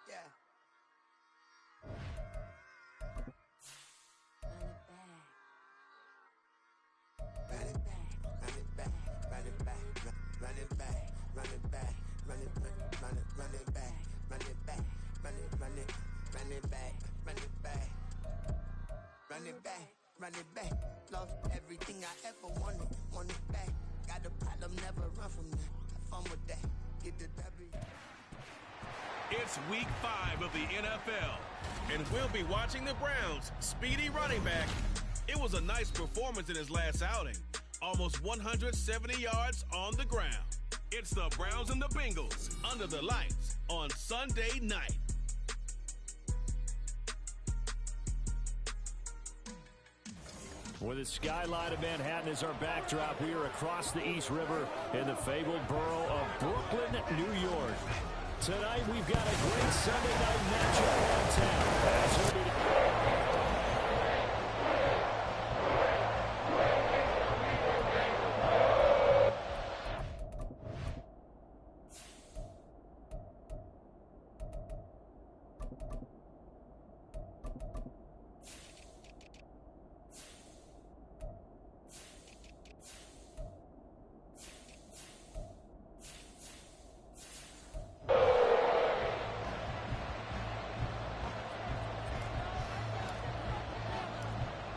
Yeah. Run it back, run it back, run it back, run it back, run it back, run it back, run it back, run it back, run it back, run it back, run it back, run it back. Lost everything I ever wanted, want it back. Got a problem, never run from that. Have fun with that, get the W. It's week 5 of the NFL, and we'll be watching the Browns' speedy running back. It was a nice performance in his last outing. Almost 170 yards on the ground. It's the Browns and the Bengals under the lights on Sunday night. With the skyline of Manhattan as our backdrop, we are across the East River in the fabled borough of Brooklyn, New York. Tonight, we've got a great Sunday night matchup downtown.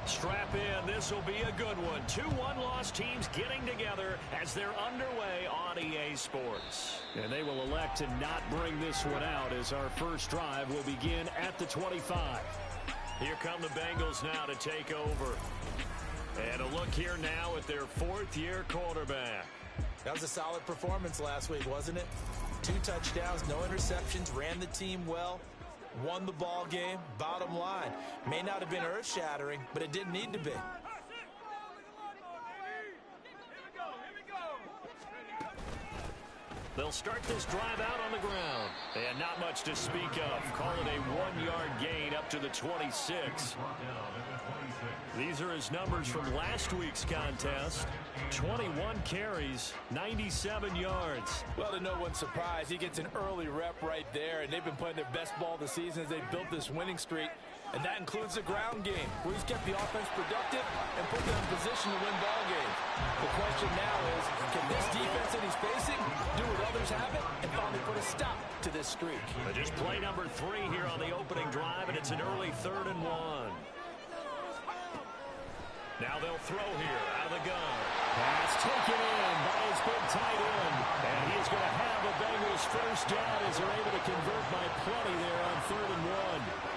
Strap in. This will be a good one. 2 one-loss teams getting together as they're underway on EA Sports. And they will elect to not bring this one out as our first drive will begin at the 25. Here come the Bengals now to take over. And a look here now at their 4th-year quarterback. That was a solid performance last week, wasn't it? 2 touchdowns, no interceptions, ran the team well. Won the ball game, bottom line. May not have been earth-shattering, but it didn't need to be. They'll start this drive out on the ground. And not much to speak of. Call it a 1-yard gain up to the 26. These are his numbers from last week's contest. 21 carries, 97 yards. Well, to no one's surprise, he gets an early rep right there, and they've been playing their best ball this season as they built this winning streak. And that includes the ground game, where he's kept the offense productive and put them in position to win ball games. The question now is, can this defense that he's facing do what others haven't and finally put a stop to this streak? Just play number 3 here on the opening drive, and it's an early 3rd and 1. Now they'll throw here out of the gun. Pass taken in by his big tight end. And he's going to have the Bengals first down as they're able to convert by plenty there on 3rd and 1.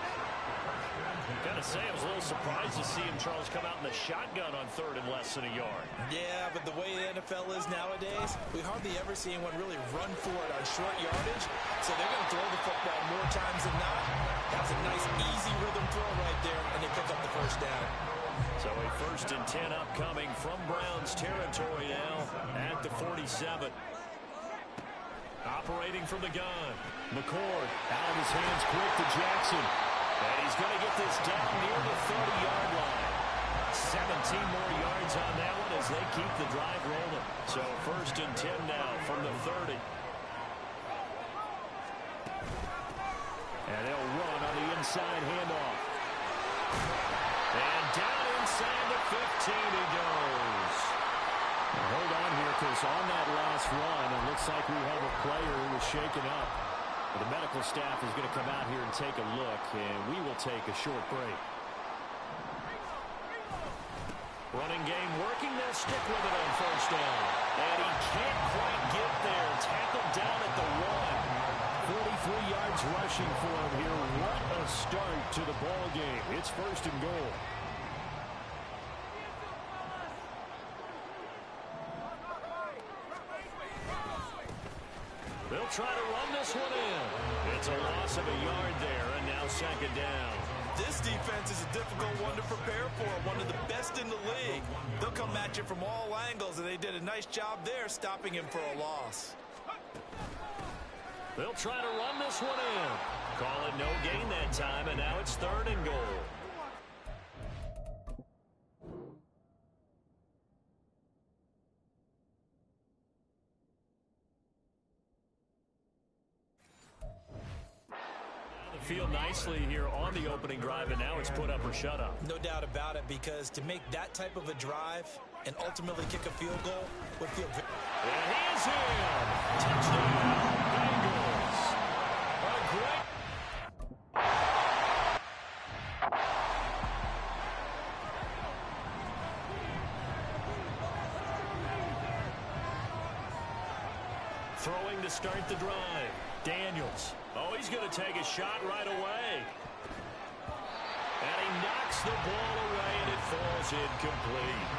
Got to say, I was a little surprised to see him, Charles, come out in the shotgun on 3rd and less than a yard. Yeah, but the way the NFL is nowadays, we hardly ever see anyone really run for it on short yardage. So they're going to throw the football more times than not. That's a nice, easy rhythm throw right there, and they pick up the first down. So a 1st and 10 upcoming from Browns territory now at the 47. Operating from the gun. McCord out of his hands quick to Jackson. And he's going to get this down near the 30-yard line. 17 more yards on that one as they keep the drive rolling. So 1st and 10 now from the 30. And they'll run on the inside handoff. And down inside the 15 he goes. Now hold on here, because on that last run, it looks like we have a player who was shaken up. The medical staff is going to come out here and take a look, and we will take a short break. Running game working. They'll stick with it on 1st down. And he can't quite get there. Tackled down at the 1. 43 yards rushing for him here. What a start to the ball game. It's 1st and goal. They'll try to run this one in. It's a loss of a yard there, and now 2nd down. This defense is a difficult one to prepare for, one of the best in the league. They'll come at you from all angles, and they did a nice job there stopping him for a loss. They'll try to run this one in. Call it no gain that time, and now it's 3rd and goal. field nicely here on the opening drive, and now it's put up or shut up. No doubt about it, because to make that type of a drive and ultimately kick a field goal would feel very... And he is in. Touchdown, Bengals. A great... Throwing to start the drive. Daniels. Oh, he's going to take a shot right away. And he knocks the ball away, and it falls incomplete.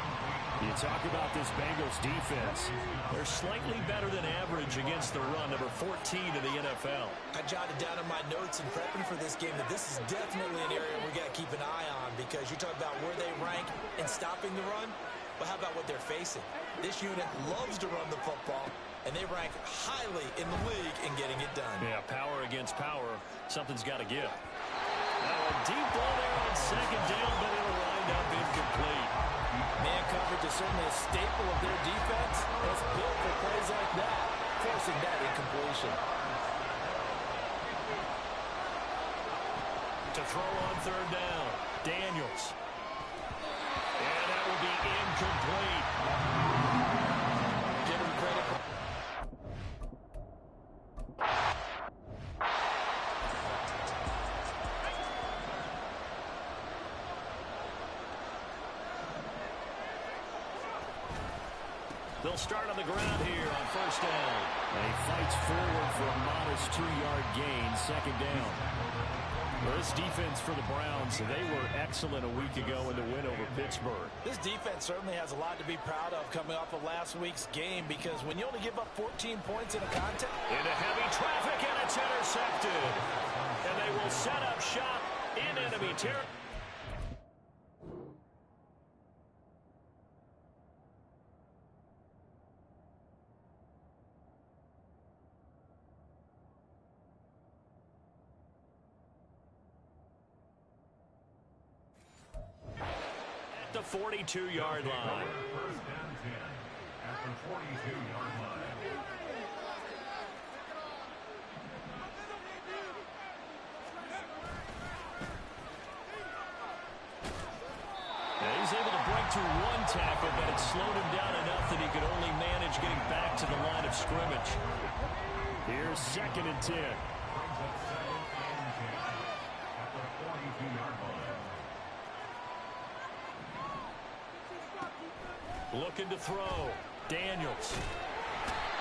You talk about this Bengals defense. They're slightly better than average against the run, number 14 in the NFL. I jotted down in my notes in prepping for this game that this is definitely an area we got to keep an eye on, because you talk about where they rank in stopping the run. But how about what they're facing? This unit loves to run the football, and they rank highly in the league in getting it done. Yeah, power against power. Something's got to give. Now a deep ball there on second down, but it'll wind up incomplete. Man coverage is certainly a staple of their defense. It's built for plays like that, forcing that incompletion. To throw on third down, Daniels. And that will be incomplete. Give him credit. They'll start on the ground here on first down. And he fights forward for a modest 2-yard gain, second down. Well, this defense for the Browns, they were excellent a week ago in the win over Pittsburgh. This defense certainly has a lot to be proud of coming off of last week's game, because when you only give up 14 points in a contest... Into heavy traffic, and it's intercepted. And they will set up shop in enemy territory. The 42-yard line. First and 10 at the 42-yard line. Now he's able to break through one tackle, but it slowed him down enough that he could only manage getting back to the line of scrimmage. Here's second and 10. At the 42-yard line. Looking to throw. Daniels.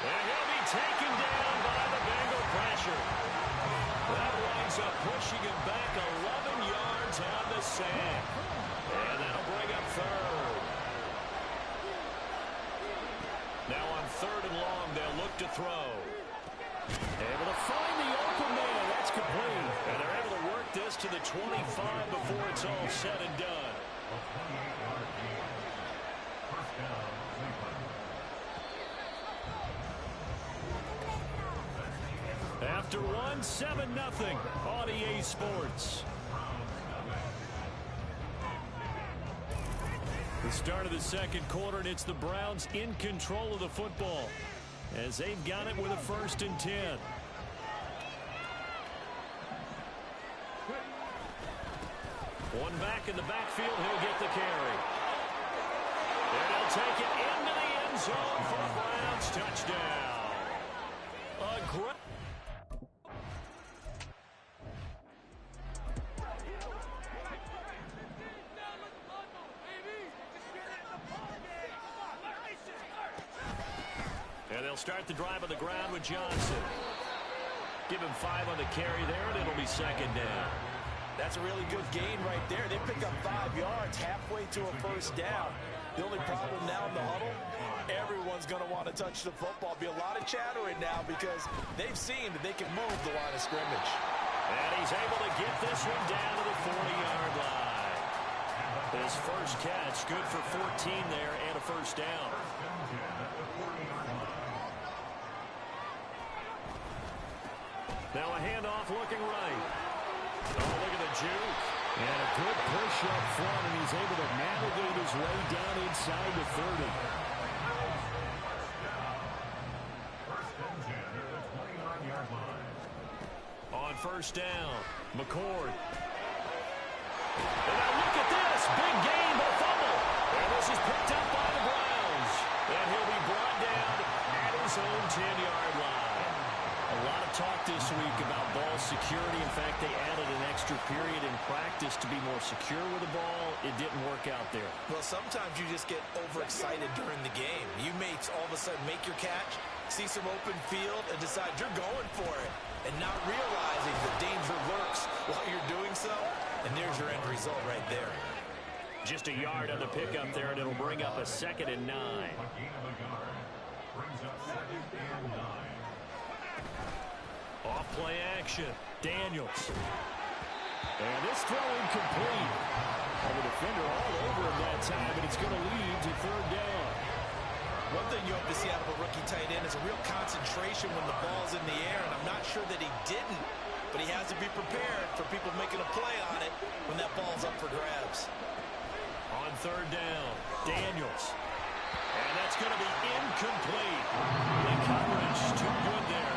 And he'll be taken down by the Bengal pressure. That winds up pushing him back 11 yards on the sack. And that'll bring up third. Now on third and long, they'll look to throw. Able to find the open man. That's complete. And they're able to work this to the 25 before it's all said and done. A 28-yard gain. First down, Cleveland. After one, 7-0 on EA Sports. The start of the second quarter, and it's the Browns in control of the football as they've got it with a first and 10. One back in the backfield, he'll get the carry. And he'll take it into the end zone for a Browns touchdown. A great... And they'll start the drive on the ground with Johnson. Give him 5 on the carry there, and it'll be second down. That's a really good gain right there. They pick up 5 yards halfway to a first down. The only problem now in the huddle, everyone's going to want to touch the football. Be a lot of chattering now because they've seen that they can move the line of scrimmage. And he's able to get this one down to the 40-yard line. His first catch, good for 14 there and a first down. Now a handoff looking right. Oh, look at the juke. And a good push up front, and he's able to navigate his way down inside the 30. First and 10 at the 29-yard line. On first down. McCord. And now look at this. Big gain, but a fumble. And this is picked up by the Browns. And he'll be brought down at his own 10-yard line. A lot of talk this week about ball security. In fact, they added an extra period in practice to be more secure with the ball. It didn't work out there. Well, sometimes you just get overexcited during the game. You may all of a sudden make your catch, see some open field, and decide you're going for it, and not realizing the danger lurks while you're doing so. And there's your end result right there. Just a yard on the pickup there, and it'll bring up a 2nd and 9. Off play action. Daniels. And this throw incomplete. And the defender all over him that time, and it's going to lead to 3rd down. One thing you hope to see out of a rookie tight end is a real concentration when the ball's in the air, and I'm not sure that he didn't, but he has to be prepared for people making a play on it when that ball's up for grabs. On 3rd down, Daniels. And that's going to be incomplete. The coverage too good there.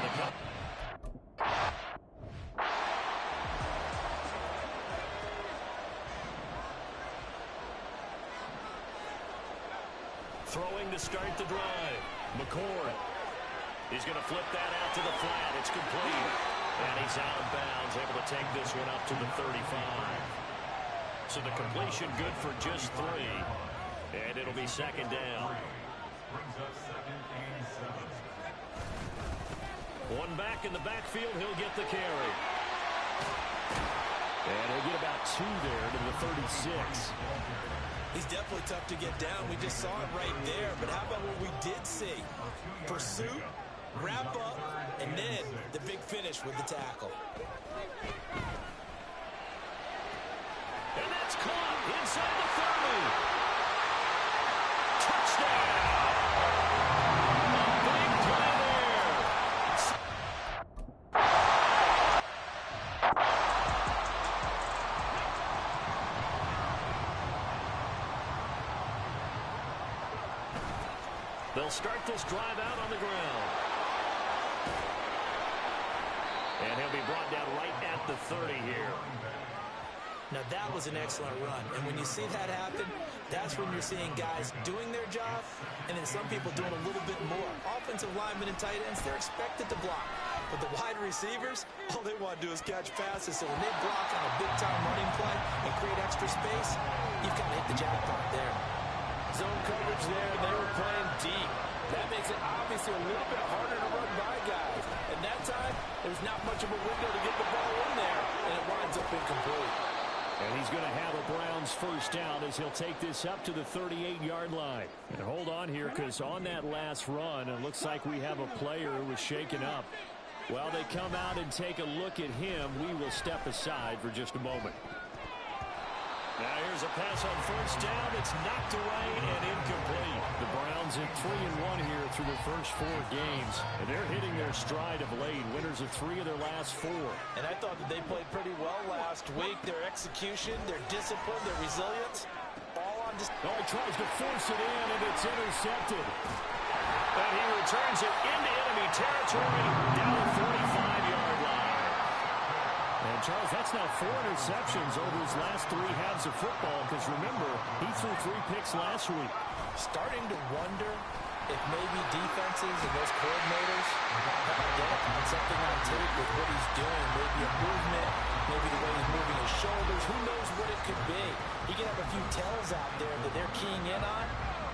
Throwing to start the drive. McCord. He's going to flip that out to the flat. It's complete. And he's out of bounds, able to take this one up to the 35. So the completion good for just 3. And it'll be 2nd down. One back in the backfield. He'll get the carry. And he'll get about 2 there to the 36. He's definitely tough to get down. We just saw it right there. But how about what we did see? Pursuit, wrap up, and then the big finish with the tackle. And that's caught inside the 30. Touchdown! A big play there. They'll start this drive out on the ground. And he'll be brought down right at the 30 here. Now, that was an excellent run. And when you see that happen, that's when you're seeing guys doing their job and then some people doing a little bit more. Offensive linemen and tight ends, they're expected to block. But the wide receivers, all they want to do is catch passes. So when they block on a big-time running play and create extra space, you've got to hit the jackpot there. Zone coverage there. They were playing deep. That makes it obviously a little bit harder to run by guys. And that time, there's not much of a window to get the ball in there, and it winds up incomplete. And he's going to have a Browns first down as he'll take this up to the 38-yard line. And hold on here, because on that last run, it looks like we have a player who was shaken up. While they come out and take a look at him, we will step aside for just a moment. Now here's a pass on first down. It's knocked away and incomplete. The Browns in 3-1 here through their first 4 games. And they're hitting their stride of late. Winners of 3 of their last 4. And I thought that they played pretty well last week. Their execution, their discipline, their resilience, all on display. Oh, he tries to force it in, and it's intercepted. And he returns it into enemy territory down the 45-yard line. And, Charles, that's now 4 interceptions over his last 3 halves of football, because, remember, he threw 3 picks last week. Starting to wonder if maybe defenses and those coordinators have identified something on tape with what he's doing. Maybe a movement, maybe the way he's moving his shoulders. Who knows what it could be? He could have a few tells out there that they're keying in on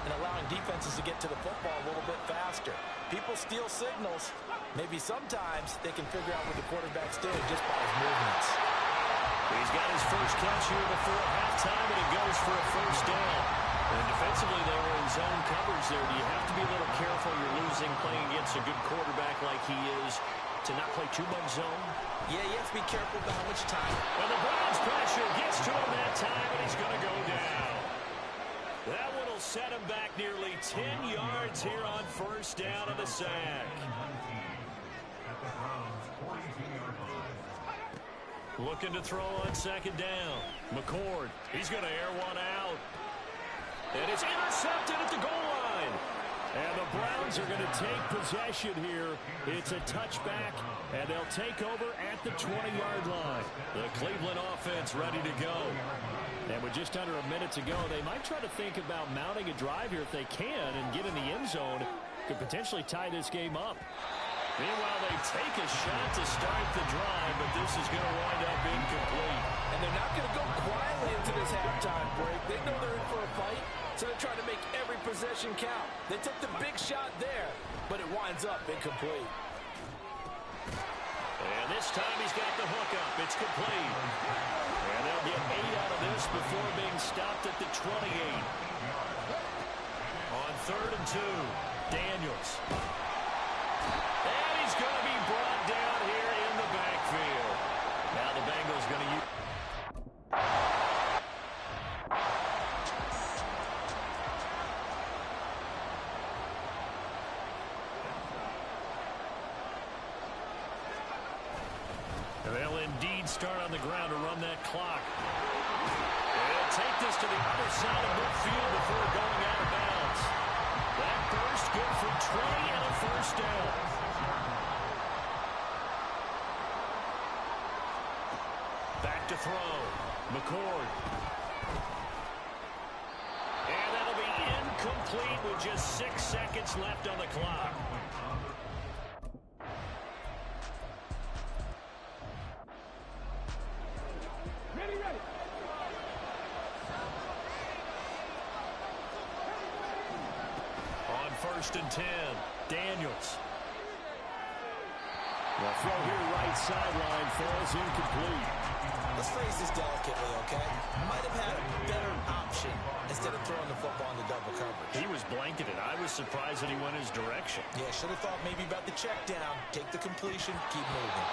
and allowing defenses to get to the football a little bit faster. People steal signals. Maybe sometimes they can figure out what the quarterback's doing just by his movements. He's got his first catch here before halftime, and it goes for a first down. And defensively, they were in zone coverage there. Do you have to be a little careful? You're losing playing against a good quarterback like he is to not play too much zone? Yeah, you have to be careful about how much time. And the Browns pressure gets to him that time, and he's going to go down. That one will set him back nearly 10 yards here on first down of the sack. Looking to throw on second down. McCord, he's going to air one out. And it's intercepted at the goal line. And the Browns are going to take possession here. It's a touchback, and they'll take over at the 20-yard line. The Cleveland offense ready to go. And with just under a minute to go, they might try to think about mounting a drive here if they can and get in the end zone. Could potentially tie this game up. Meanwhile, they take a shot to start the drive, but this is going to wind up incomplete. And they're not going to go quietly into this halftime break. They know they're in for a fight, so they're trying to make every possession count. They took the big shot there, but it winds up incomplete. And this time he's got the hook up. It's complete. And they'll get 8 out of this before being stopped at the 28. On 3rd and 2, Daniels. And he's going to be brought down here in the backfield. Now the Bengals going to use... They'll indeed start on the ground to run that clock. They'll take this to the other side of midfield before going out of bounds. That burst good for 20 and a first down. Back to throw. McCord. And that'll be incomplete with just 6 seconds left on the clock. On 1st and 10, Daniels. The throw here right sideline falls incomplete. Let's phrase this delicately, okay? Might have had a better option instead of throwing the football into double coverage. He was blanketed. I was surprised that he went his direction. Yeah, should have thought maybe about the check down, take the completion, keep moving.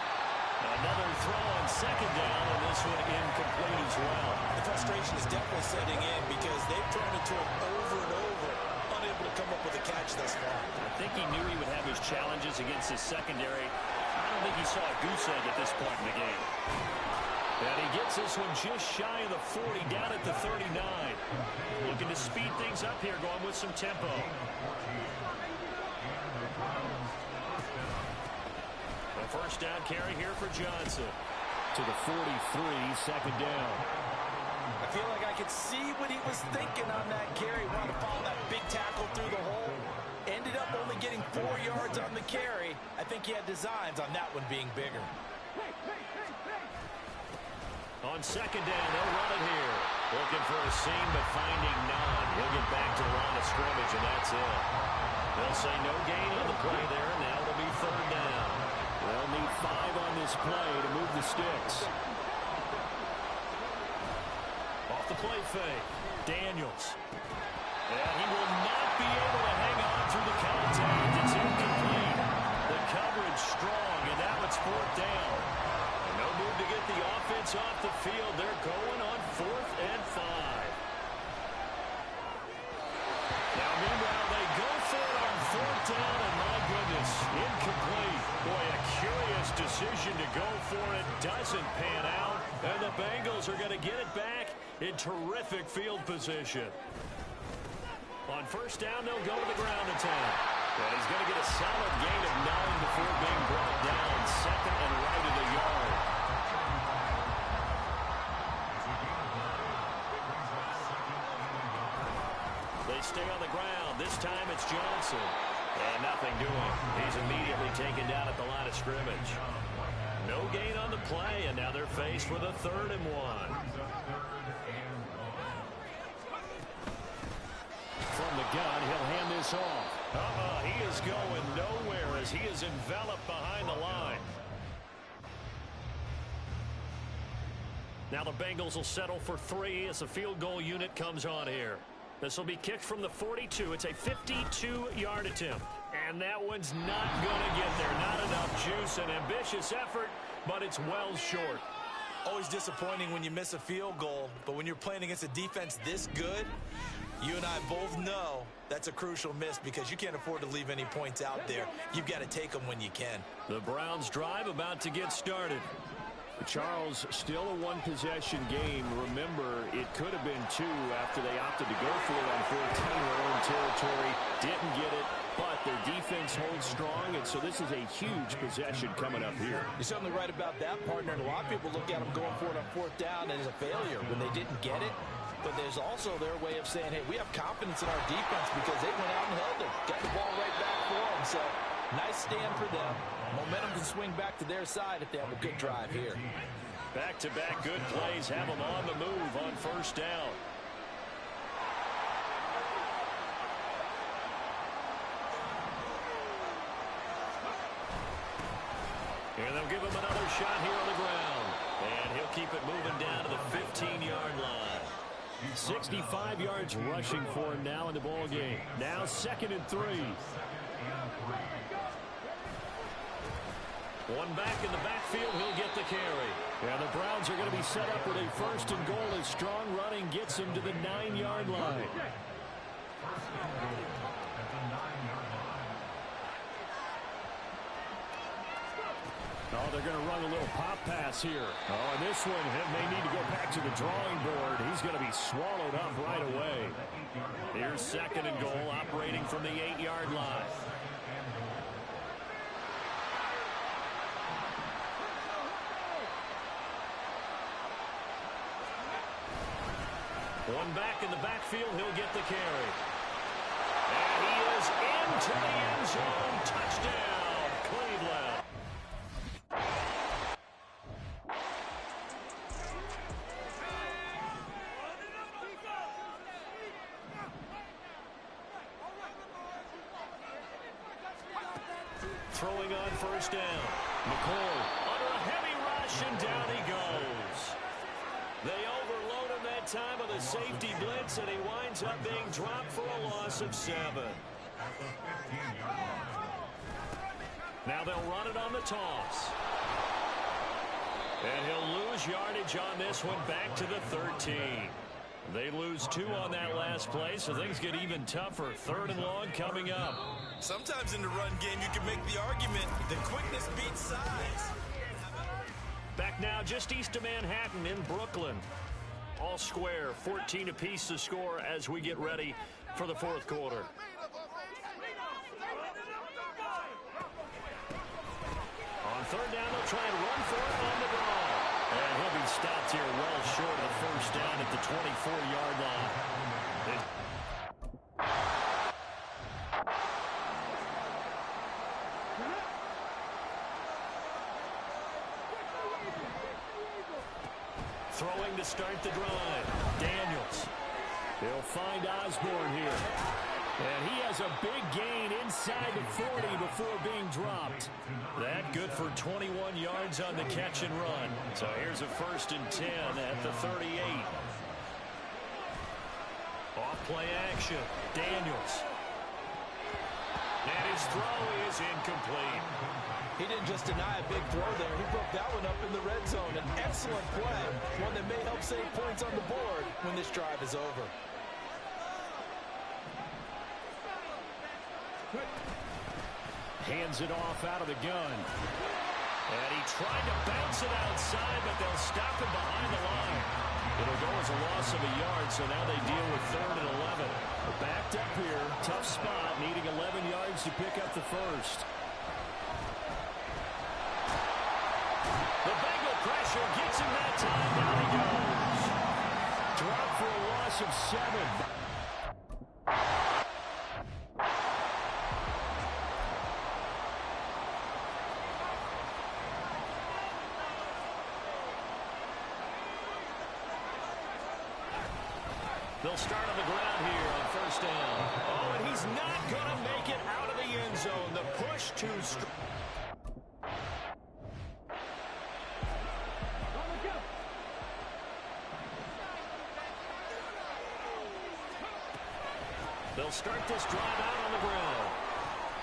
Another throw on 2nd down, and this one incomplete as well. The frustration is definitely setting in because they've thrown it to him over and over, unable to come up with a catch thus far. I think he knew he would have his challenges against his secondary. I don't think he saw a goose egg at this point in the game. And he gets this one just shy of the 40, down at the 39. Looking to speed things up here, going with some tempo. A first down carry here for Johnson. To the 43, 2nd down. I feel like I could see what he was thinking on that carry. Wanted to follow that big tackle through the hole. Ended up only getting 4 yards on the carry. I think he had designs on that one being bigger. On 2nd down, they'll run it here. Looking for a seam, but finding none. He'll get back to the line of scrimmage, and that's it. They'll say no gain on the play there, and now it'll be 3rd down. They'll need 5 on this play to move the sticks. Off the play fake, Daniels. And he will not be able to hang on through the contact. It's incomplete. The coverage strong, and now it's 4th down. And no move to get the offense off the field. They're going on 4th and 5. Now, meanwhile, they go for it on 4th down, and my goodness, incomplete. Boy, a curious decision to go for it. Doesn't pan out, and the Bengals are going to get it back in terrific field position. On 1st down, they'll go to the ground attack. And he's going to get a solid gain of 9 before being brought down. 2nd and right of the yard. They stay on the ground. This time it's Johnson. And nothing doing. He's immediately taken down at the line of scrimmage. No gain on the play, and now they're faced with a 3rd and 1. From the gun, he'll hand this off. He is going nowhere as he is enveloped behind the line. Now the Bengals will settle for 3 as the field goal unit comes on here. This will be kicked from the 42. It's a 52-yard attempt. And that one's not going to get there. Not enough juice. An ambitious effort, but it's well short. Always disappointing when you miss a field goal, but when you're playing against a defense this good, you and I both know that's a crucial miss because you can't afford to leave any points out there. You've got to take them when you can. The Browns drive about to get started. Charles, still a one-possession game. Remember, it could have been two after they opted to go for it on 14 in their own territory. Didn't get it, but their defense holds strong, and so this is a huge possession coming up here. You're certainly right about that, partner. And a lot of people look at them going for it on fourth down as a failure when they didn't get it. But there's also their way of saying, hey, we have confidence in our defense because they went out and held it. Got the ball right back for them. So nice stand for them. Momentum can swing back to their side if they have a good drive here. Back-to-back good plays have them on the move on first down. And they'll give him another shot here on the ground. And he'll keep it moving down to the 15-yard line. 65 yards rushing for him now in the ball game. Now 2nd and 3. One back in the backfield, he'll get the carry. And the Browns are going to be set up with a 1st and goal as strong running gets him to the 9-yard line. Oh, they're going to run a little pop pass here. Oh, and this one may need to go back to the drawing board. He's going to be swallowed up right away. Here's 2nd and goal, operating from the 8-yard line. One back in the backfield, he'll get the carry. And he is into the end zone. Touchdown, Cleveland. Throwing on first down. McCoy under a heavy rush, and down he goes. They overload him that time of the safety blitz, and he winds up being dropped for a loss of 7. Now they'll run it on the toss. And he'll lose yardage on this one back to the 13. They lose 2 on that last play, so things get even tougher. 3rd and long coming up. Sometimes in the run game, you can make the argument that quickness beats size. Back now just east of Manhattan in Brooklyn. All square, 14 apiece to score as we get ready for the 4th quarter. On 3rd down, they'll try and run for it on the draw. And he'll be stopped here well short of the 1st down at the 24-yard line. Throwing to start the drive. Daniels. He'll find Osborne here. And he has a big gain inside the 40 before being dropped. That good for 21 yards on the catch and run. So here's a 1st and 10 at the 38. Off play action. Daniels. And his throw is incomplete. He didn't just deny a big throw there. He broke that one up in the red zone. An excellent play. One that may help save points on the board when this drive is over. Hands it off out of the gun. And he tried to bounce it outside, but they'll stop him behind the line. It'll go as a loss of a yard, so now they deal with 3rd and 11. They're backed up here. Tough spot, needing 11 yards to pick up the 1st. The Bengal pressure gets him that time. Down he goes. Drop for a loss of 7. They'll start on the ground here on 1st down. Oh, and he's not going to make it out of the end zone. The push too strong. They'll start this drive out on the ground.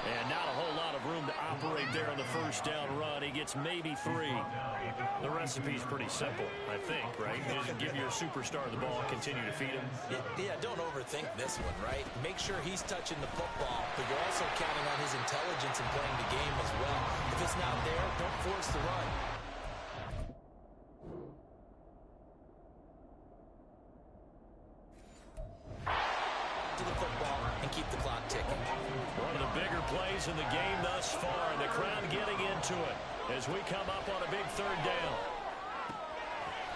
And not a whole lot of room to operate there on the 1st down run. He gets maybe 3. The recipe's pretty simple, I think, right? Just give your superstar the ball, continue to feed him. Yeah, don't overthink this one, right? Make sure he's touching the football, but you're also counting on his intelligence in playing the game as well. If it's not there, don't force the run. plays in the game thus far, and the crowd getting into it as we come up on a big third down.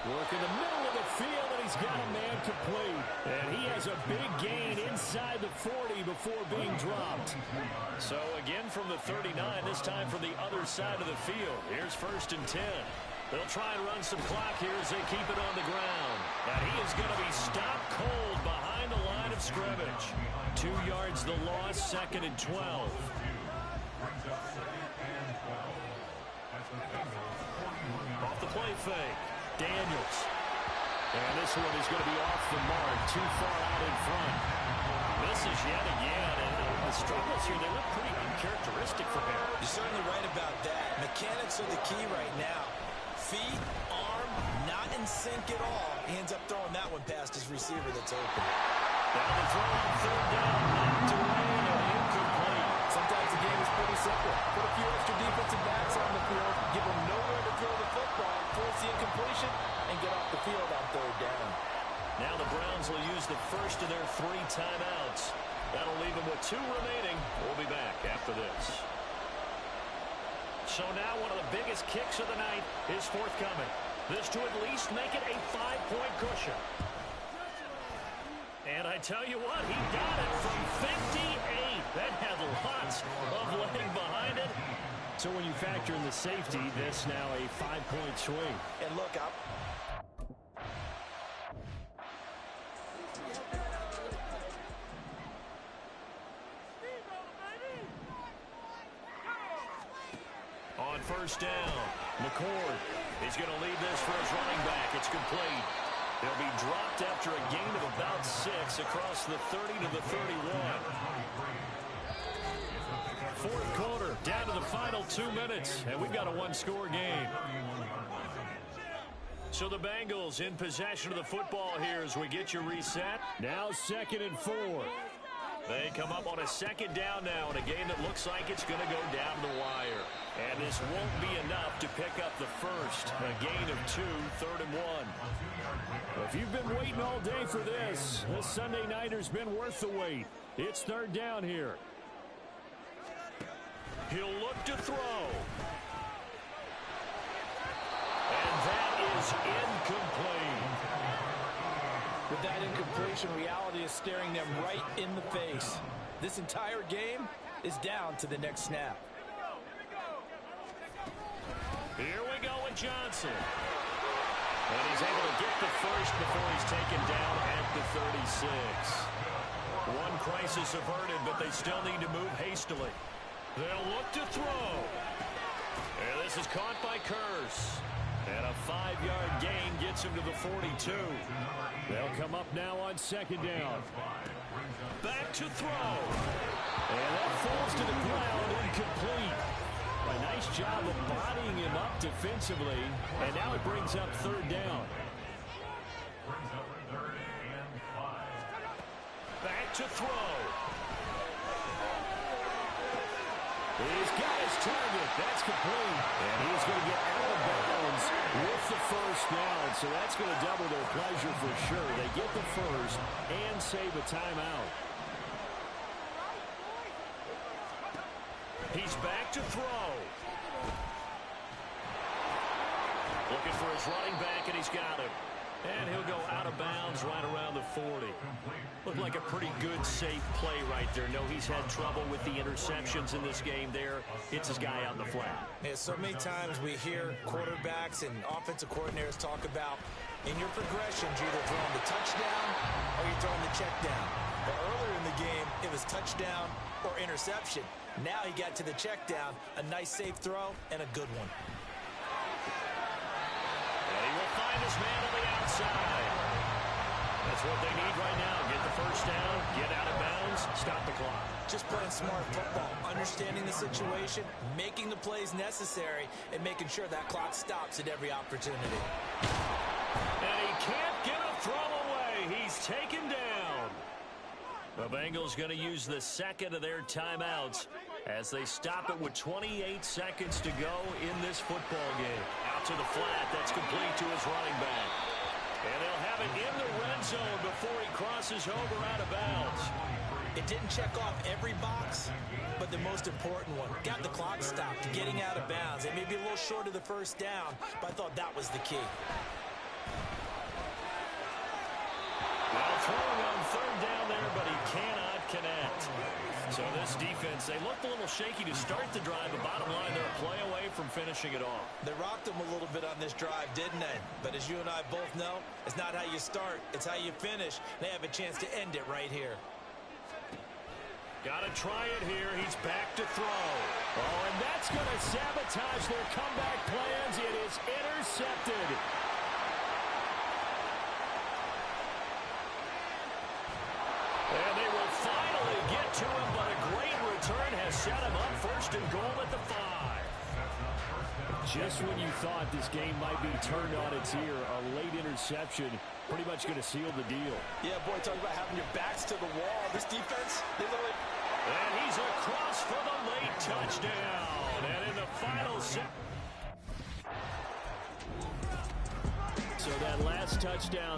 Work in the middle of the field, and he's got a man complete. And he has a big gain inside the 40 before being dropped. So again from the 39, this time from the other side of the field. Here's 1st and 10. They'll try and run some clock here as they keep it on the ground. And he is going to be stopped cold behind the line of scrimmage. 2 yards the loss, 2nd and 12. Off the play fake. Daniels. And this one is going to be off the mark, too far out in front. Misses yet again, and the struggles here, they look pretty uncharacteristic for him. You're certainly right about that. Mechanics are the key right now. Feet, arm, not in sync at all. He ends up throwing that one past his receiver that's open. Down the throw on 3rd down, knocked away and incomplete. Sometimes the game is pretty simple. Put a few extra defensive backs on the field, give them nowhere to throw the football, force the incompletion, and get off the field on 3rd down. Now the Browns will use the first of their 3 timeouts. That'll leave them with 2 remaining. We'll be back after this. So now one of the biggest kicks of the night is forthcoming. This to at least make it a 5-point cushion. And I tell you what, he got it from 58. That had lots of leg behind it. So when you factor in the safety, this now a 5-point swing. And look up. On 1st down, McCord is going to lead this for his running back. It's complete. He'll be dropped after a gain of about 6 across the 30 to the 31. 4th quarter, down to the final 2 minutes, and we've got a 1-score game. So the Bengals in possession of the football here as we get you reset. Now 2nd and 4. They come up on a 2nd down now in a game that looks like it's going to go down the wire. And this won't be enough to pick up the first. A gain of 2, 3rd and 1. If you've been waiting all day for this Sunday nighter's been worth the wait. It's 3rd down here. He'll look to throw. And that is incomplete. With that incompletion, reality is staring them right in the face. This entire game is down to the next snap. Here we go with Johnson. And he's able to get the first before he's taken down at the 36. One crisis averted, but they still need to move hastily. They'll look to throw. And this is caught by Curse. And a 5-yard gain gets him to the 42. They'll come up now on 2nd down. Back to throw. And that falls to the ground incomplete. A nice job of bodying him up defensively. And now it brings up 3rd down. Back to throw. He's got his target. That's complete. And he's going to get out of bounds with the first down. So that's going to double their pleasure for sure. They get the first and save a timeout. He's back to throw. Looking for his running back, and he's got him. And he'll go out of bounds right around the 40. Looked like a pretty good, safe play right there. No, he's had trouble with the interceptions in this game there. Hits his guy out in the flat. Yeah, so many times we hear quarterbacks and offensive coordinators talk about in your progressions, you're either throwing the touchdown or you're throwing the check down. But earlier in the game, it was touchdown or interception. Now he got to the check down, a nice safe throw, and a good one. And he will find his man on the outside. That's what they need right now. Get the first down, get out of bounds, stop the clock. Just playing smart football, understanding the situation, making the plays necessary, and making sure that clock stops at every opportunity. And he can't get a throw away. He's taken down. The Bengals going to use the 2nd of their timeouts as they stop it with 28 seconds to go in this football game. Out to the flat. That's complete to his running back. And they'll have it in the red zone before he crosses over out of bounds. It didn't check off every box, but the most important one. Got the clock stopped, getting out of bounds. It may be a little short of the first down, but I thought that was the key. Well, throwing on third down there, but he cannot connect. So this defense, they looked a little shaky to start the drive, but bottom line, they're a play away from finishing it off. They rocked them a little bit on this drive, didn't they? But as you and I both know, it's not how you start, it's how you finish. They have a chance to end it right here. Got to try it here. He's back to throw. Oh, and that's going to sabotage their comeback plans. It is intercepted. And they will finally get to him, but a great return has set him up first and goal at the 5. Just when you thought this game might be turned on its ear, a late interception pretty much going to seal the deal. Yeah, boy, talk about having your backs to the wall. This defense, they literally... And he's across for the late touchdown. And in the final set. So that last touchdown